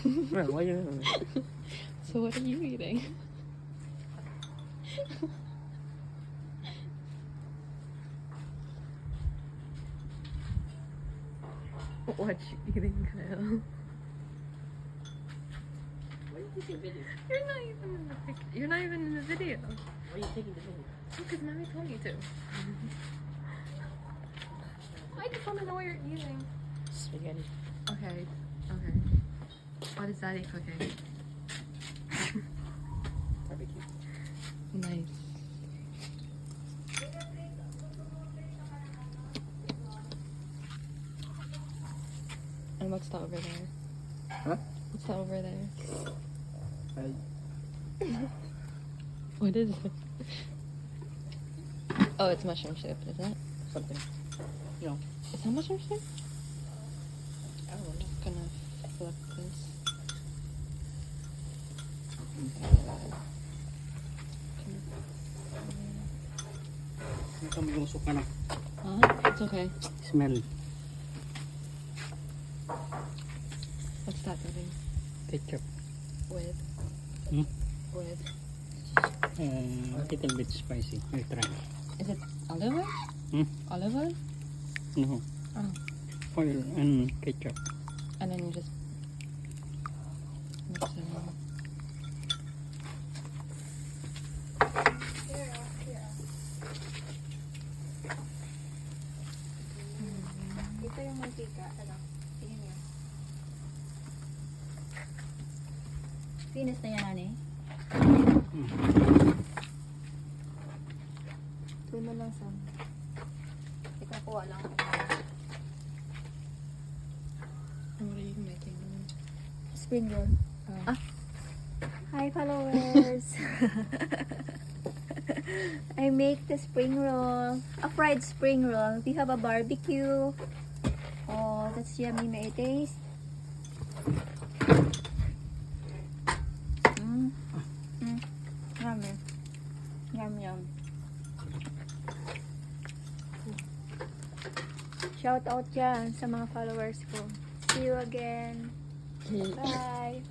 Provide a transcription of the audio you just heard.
Well, why you? So what are you eating? What you eating, Kyle? Why are you taking video? You're not even in the picture. You're not even in the video. Why are you taking the video? Because mommy told me to. I just want to know what you're eating. Spaghetti. Okay. Okay. What is Daddy cooking? Barbecue. Nice. And what's that over there? Huh? What's that over there? I What is it? Oh, it's mushroom soup, is it? something. You know. Is that mushroom soup? I don't know. I'm gonna flip this. Hindi kami usok ka na. Huh? It's okay. Smell. What's that, Daddy? Ketchup. With? Hmm? With? A little bit spicy. I'll try. Is it olive oil? Hmm? Olive oil? No. Oh. Oil and ketchup. And then you just mix it in. Ito yung mantika. Ano? Tingnan niya. Finish na yan, Ani? Tuloy mo lang, Sam. Ikaw kuha lang. What are you making? Spring roll. Oh. Hi, followers! I make the spring roll. A fried spring roll. We have a barbecue. Oh, that's yummy. May it taste? Yummy. Yum, yum. Shout out dyan sa mga followers ko. See you again. Bye!